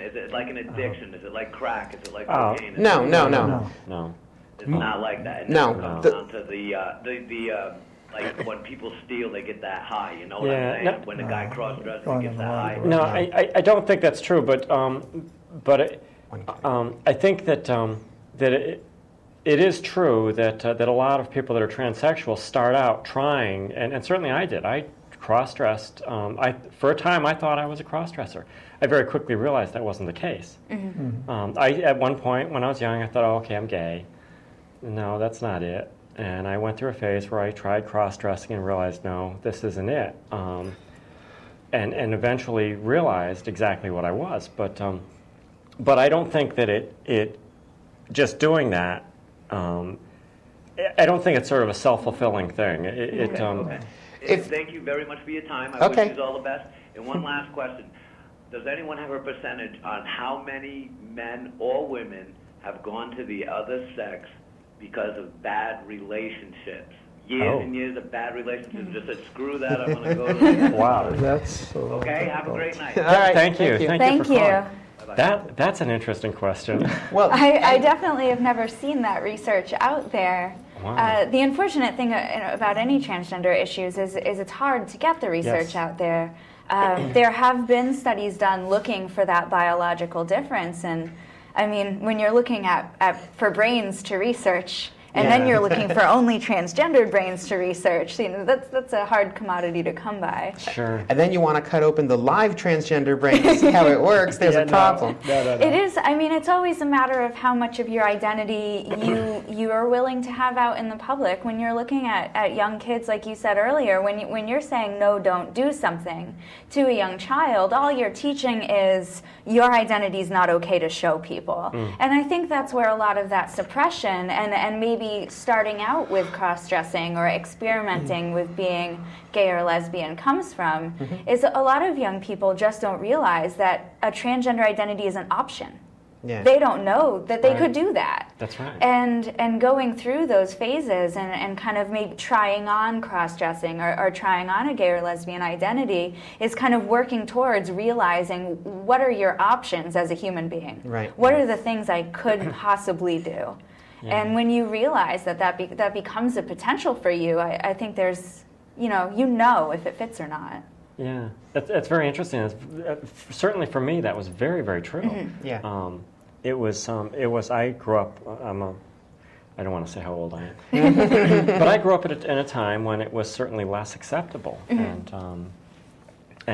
Is it like an addiction? Is it like crack? Is it like cocaine? No. It's not like that. It No. never comes down to the like when people steal, they get that high. You know what I'm saying? When the guy cross-dresses, he gets that high. No, I don't think that's true, but I think that it is true that a lot of people that are transsexual start out trying, and certainly I did. I cross-dressed. For a time, I thought I was a cross-dresser. I very quickly realized that wasn't the case. At one point, when I was young, I thought, oh, okay, I'm gay. No, that's not it. And I went through a phase where I tried cross-dressing and realized, no, this isn't it. And eventually realized exactly what I was. But I don't think that it just doing that, I don't think it's sort of a self-fulfilling thing. Okay. Thank you very much for your time. I wish you all the best. And one last question. Does anyone have a percentage on how many men or women have gone to the other sex because of bad relationships? Years and years of bad relationships. Just said, screw that, I'm going to go to the Wow. That's okay, have a great night. All right. Thank you. Thank for you. calling. That's an interesting question. Well, I definitely have never seen that research out there. Wow. The unfortunate thing about any transgender issues is it's hard to get the research out there. There have been studies done looking for that biological difference, and I mean, when you're looking for brains to research, and then you're looking for only transgendered brains to research, that's a hard commodity to come by. Sure. And then you want to cut open the live transgender brain to see how it works. There's a problem. No. It is. I mean, it's always a matter of how much of your identity you are willing to have out in the public. When you're looking at young kids, like you said earlier, when you're saying no, don't do something to a young child, all you're teaching is your identity is not okay to show people. And I think that's where a lot of that suppression and maybe starting out with cross-dressing or experimenting with being gay or lesbian comes from, is a lot of young people just don't realize that a transgender identity is an option. Yeah. They don't know that they could do that. That's right. And going through those phases and kind of maybe trying on cross-dressing or trying on a gay or lesbian identity is kind of working towards realizing what are your options as a human being. Right. What are the things I could possibly do? Yeah. And when you realize that becomes a potential for you, I think there's, you know if it fits or not. Yeah, that's very interesting. Certainly for me, that was very, very true. Yeah. It was. I grew up. I don't want to say how old I am, but I grew up in a time when it was certainly less acceptable, and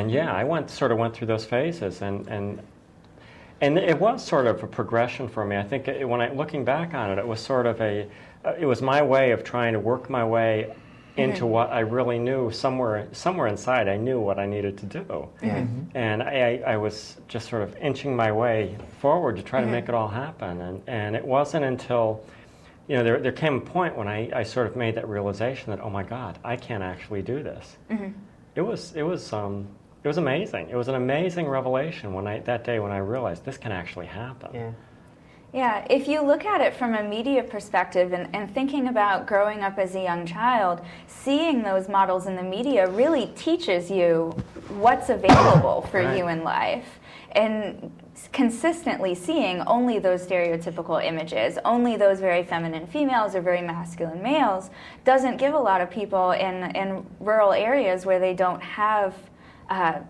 yeah, I went through those phases, and it was sort of a progression for me. I think looking back on it, it was sort of it was my way of trying to work my way into what I really knew somewhere inside. I knew what I needed to do, and I was just sort of inching my way forward to try to make it all happen. And it wasn't until there came a point when I sort of made that realization that, oh my God, I can't actually do this. It was amazing. It was an amazing revelation that day when I realized this can actually happen. Yeah, if you look at it from a media perspective and thinking about growing up as a young child, seeing those models in the media really teaches you what's available for you in life. And consistently seeing only those stereotypical images, only those very feminine females or very masculine males, doesn't give a lot of people in rural areas where they don't have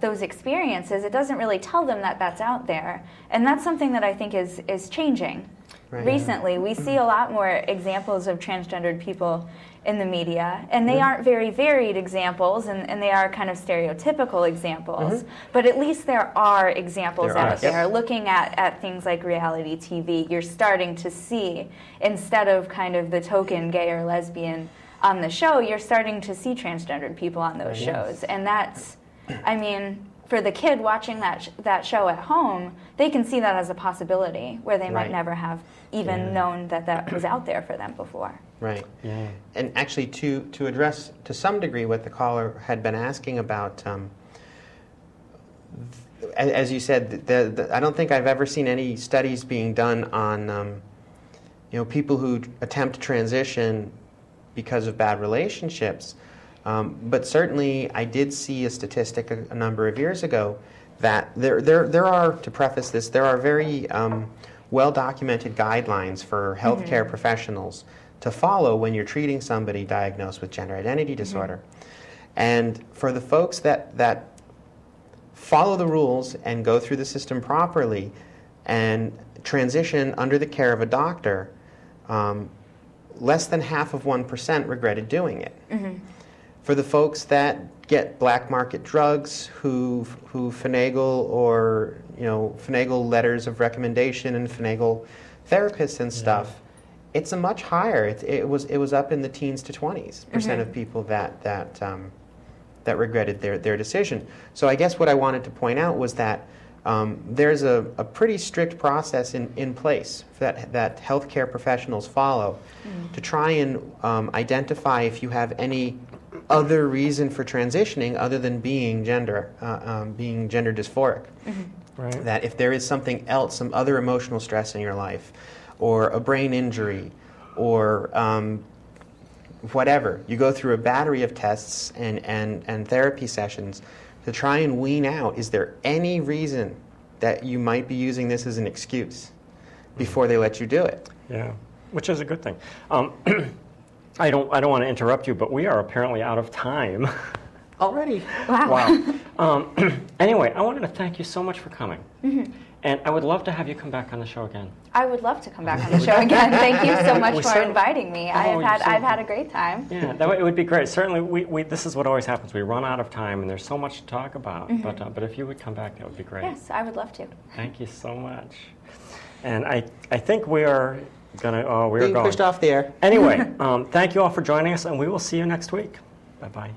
those experiences, it doesn't really tell them that that's out there. And that's something that I think is changing. Recently, we see a lot more examples of transgendered people in the media, and they aren't very varied examples, and they are kind of stereotypical examples, but at least there are examples out there. Looking at things like reality TV, you're starting to see, instead of kind of the token gay or lesbian on the show, you're starting to see transgendered people on those shows, and that's, I mean, for the kid watching that show at home, they can see that as a possibility where they might never have even known that was out there for them before. Right. Yeah. And actually, to address to some degree what the caller had been asking about, as you said, I don't think I've ever seen any studies being done on people who attempt to transition because of bad relationships. But certainly, I did see a statistic a number of years ago that there are, to preface this, there are very well-documented guidelines for healthcare professionals to follow when you're treating somebody diagnosed with gender identity disorder. And for the folks that follow the rules and go through the system properly and transition under the care of a doctor, less than half of 1% regretted doing it. For the folks that get black market drugs, who finagle or finagle letters of recommendation and finagle therapists and stuff, it's a much higher. It was up in the teens to 20s% of people that regretted their decision. So I guess what I wanted to point out was that there's a pretty strict process in place that healthcare professionals follow to try and identify if you have any other reason for transitioning other than being gender dysphoric. Right. That if there is something else, some other emotional stress in your life, or a brain injury, or whatever, you go through a battery of tests and therapy sessions to try and wean out, is there any reason that you might be using this as an excuse before they let you do it? Yeah, which is a good thing. I don't want to interrupt you, but we are apparently out of time. Already? Wow. Anyway, I wanted to thank you so much for coming. And I would love to have you come back on the show again. I would love to come back on the show again. Thank you so much for inviting me. I've had a great time. Yeah, it would be great. Certainly, we this is what always happens. We run out of time, and there's so much to talk about. But if you would come back, that would be great. Yes, I would love to. Thank you so much. And I think we are being pushed off the air. Anyway, thank you all for joining us, and we will see you next week. Bye-bye.